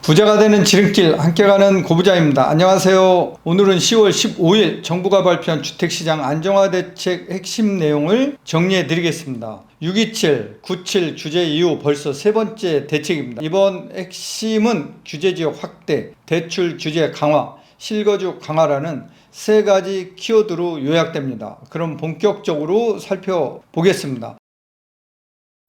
부자가 되는 지름길 함께 가는 고부자입니다. 안녕하세요. 오늘은 10월 15일 정부가 발표한 주택시장 안정화 대책 핵심 내용을 정리해 드리겠습니다. 627, 97 규제 이후 벌써 세 번째 대책입니다. 이번 핵심은 규제지역 확대, 대출 규제 강화, 실거주 강화라는 세 가지 키워드로 요약됩니다. 그럼 본격적으로 살펴보겠습니다.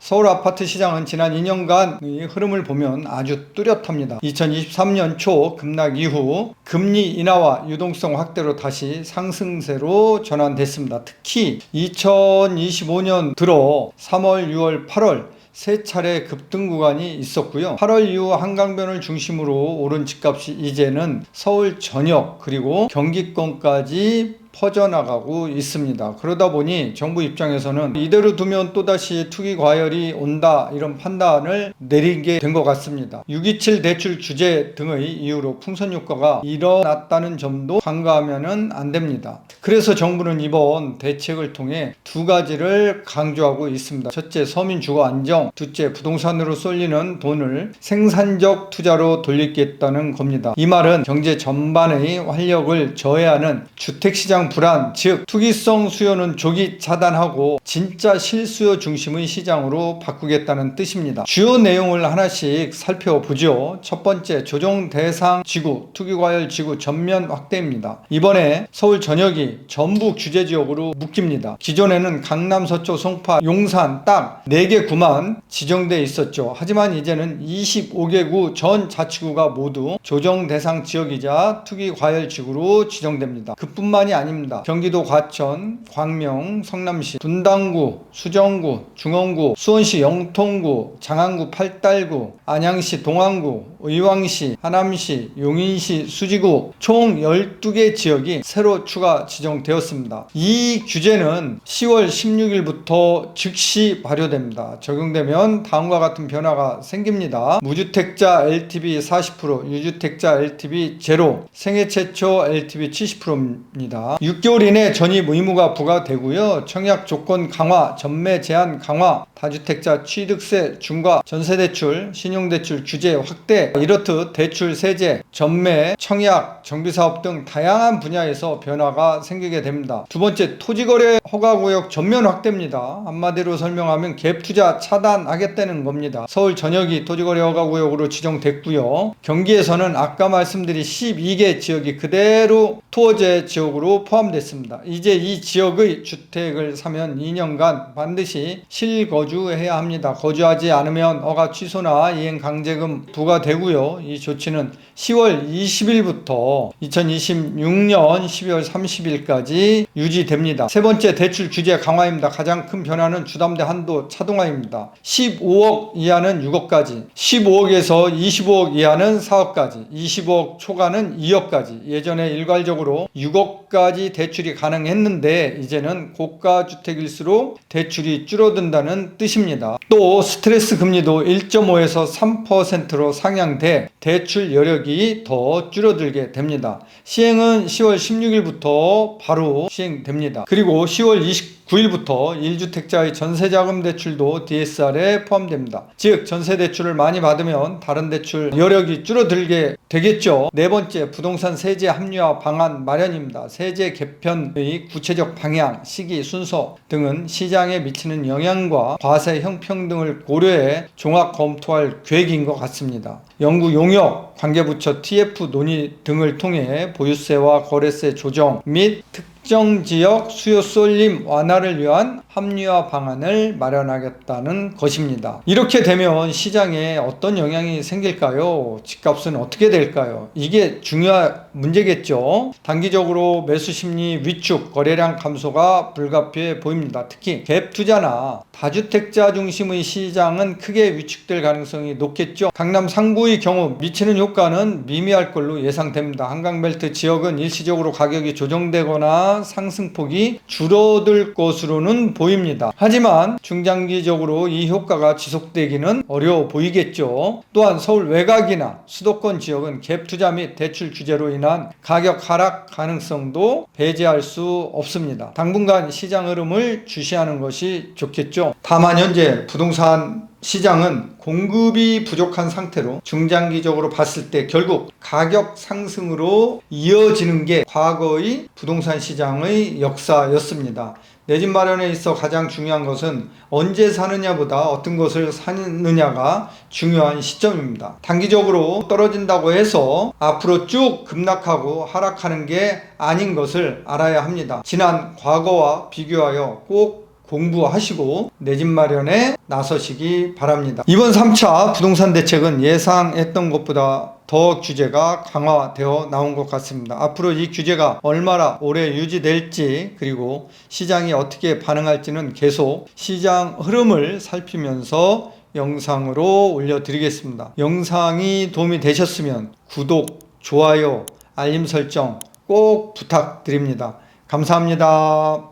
서울 아파트 시장은 지난 2년간의 흐름을 보면 아주 뚜렷합니다. 2023년 초 급락 이후 금리 인하와 유동성 확대로 다시 상승세로 전환됐습니다. 특히 2025년 들어 3월, 6월, 8월 세 차례 급등 구간이 있었고요. 8월 이후 한강변을 중심으로 오른 집값이 이제는 서울 전역 그리고 경기권까지 퍼져나가고 있습니다. 그러다 보니 정부 입장에서는 이대로 두면 또다시 투기 과열이 온다 이런 판단을 내리게 된 것 같습니다. 627 대출 규제 등의 이유로 풍선 효과가 일어났다는 점도 간과하면 안 됩니다. 그래서 정부는 이번 대책을 통해 두 가지를 강조하고 있습니다. 첫째, 서민 주거 안정, 둘째, 부동산으로 쏠리는 돈을 생산적 투자로 돌리겠다는 겁니다. 이 말은 경제 전반의 활력을 저해하는 주택시장 불안, 즉 투기성 수요는 조기 차단하고 진짜 실수요 중심의 시장으로 바꾸겠다는 뜻입니다. 주요 내용을 하나씩 살펴보죠. 첫 번째, 조정 대상 지구, 투기과열 지구 전면 확대입니다. 이번에 서울 전역이 전부 규제 지역으로 묶입니다. 기존에는 강남, 서초, 송파, 용산 딱 4개 구만 지정돼 있었죠. 하지만 이제는 25개 구 전 자치구가 모두 조정 대상 지역이자 투기과열 지구로 지정됩니다. 그뿐만이 아닙니다. 경기도 과천, 광명, 성남시, 분당구, 수정구, 중원구, 수원시 영통구, 장안구, 팔달구, 안양시 동안구, 의왕시, 하남시, 용인시, 수지구 총 12개 지역이 새로 추가 지정되었습니다. 이 규제는 10월 16일부터 즉시 발효됩니다. 적용되면 다음과 같은 변화가 생깁니다. 무주택자 LTV 40%, 유주택자 LTV 제로, 생애 최초 LTV 70%입니다. 6개월 이내 전입 의무가 부과되고요. 청약 조건 강화, 전매 제한 강화, 다주택자 취득세 중과, 전세대출, 신용대출 규제 확대, 이렇듯 대출 세제, 전매, 청약, 정비사업 등 다양한 분야에서 변화가 생기게 됩니다. 두 번째, 토지거래 허가구역 전면 확대입니다. 한마디로 설명하면 갭투자 차단하겠다는 겁니다. 서울 전역이 토지거래 허가구역으로 지정됐고요. 경기에서는 아까 말씀드린 12개 지역이 그대로 토어제 지역으로 포함됐습니다. 이제 이 지역의 주택을 사면 2년간 반드시 실거주해야 합니다. 거주하지 않으면 허가 취소나 이행 강제금 부과되고요. 이 조치는 10월 20일부터 2026년 12월 30일까지 유지됩니다. 세 번째, 대출 규제 강화입니다. 가장 큰 변화는 주담대 한도 차동화입니다. 15억 이하는 6억까지, 15억에서 25억 이하는 4억까지, 25억 초과는 2억까지. 예전에 일괄적으로 6억까지 대출이 가능했는데 이제는 고가주택일수록 대출이 줄어든다는 뜻입니다. 또 스트레스 금리도 1.5에서 3%로 상향돼 대출 여력이 더 줄어들게 됩니다. 시행은 10월 16일부터 바로 시행됩니다. 그리고 10월 29일부터 1주택자의 전세자금 대출도 DSR에 포함됩니다. 즉 전세대출을 많이 받으면 다른 대출 여력이 줄어들게 되겠죠. 네 번째, 부동산 세제 합리화 방안 마련입니다. 세제 개편의 구체적 방향, 시기, 순서 등은 시장에 미치는 영향과 과세 형평 등을 고려해 종합 검토할 계획인 것 같습니다. 연구 용역, 관계부처 TF 논의 등을 통해 보유세와 거래세 조정 및 특정 지역 수요 쏠림 완화를 위한 합리화 방안을 마련하겠다는 것입니다. 이렇게 되면 시장에 어떤 영향이 생길까요? 집값은 어떻게 될까요? 이게 중요한 문제겠죠. 단기적으로 매수 심리 위축, 거래량 감소가 불가피해 보입니다. 특히 갭 투자나 다주택자 중심의 시장은 크게 위축될 가능성이 높겠죠. 강남 상구의 경우 미치는 효과는 미미할 걸로 예상됩니다. 한강벨트 지역은 일시적으로 가격이 조정되거나 상승폭이 줄어들 것으로는 보입니다. 하지만 중장기적으로 이 효과가 지속되기는 어려워 보이겠죠. 또한 서울 외곽이나 수도권 지역은 갭 투자 및 대출 규제로 인한 가격 하락 가능성도 배제할 수 없습니다. 당분간 시장 흐름을 주시하는 것이 좋겠죠. 다만 현재 부동산 시장은 공급이 부족한 상태로 중장기적으로 봤을 때 결국 가격 상승으로 이어지는 게 과거의 부동산 시장의 역사였습니다. 내 집 마련에 있어 가장 중요한 것은 언제 사느냐보다 어떤 것을 사느냐가 중요한 시점입니다. 단기적으로 떨어진다고 해서 앞으로 쭉 급락하고 하락하는 게 아닌 것을 알아야 합니다. 지난 과거와 비교하여 꼭 공부하시고 내 집 마련에 나서시기 바랍니다. 이번 3차 부동산 대책은 예상했던 것보다 더 규제가 강화되어 나온 것 같습니다. 앞으로 이 규제가 얼마나 오래 유지될지 그리고 시장이 어떻게 반응할지는 계속 시장 흐름을 살피면서 영상으로 올려드리겠습니다. 영상이 도움이 되셨으면 구독, 좋아요, 알림 설정 꼭 부탁드립니다. 감사합니다.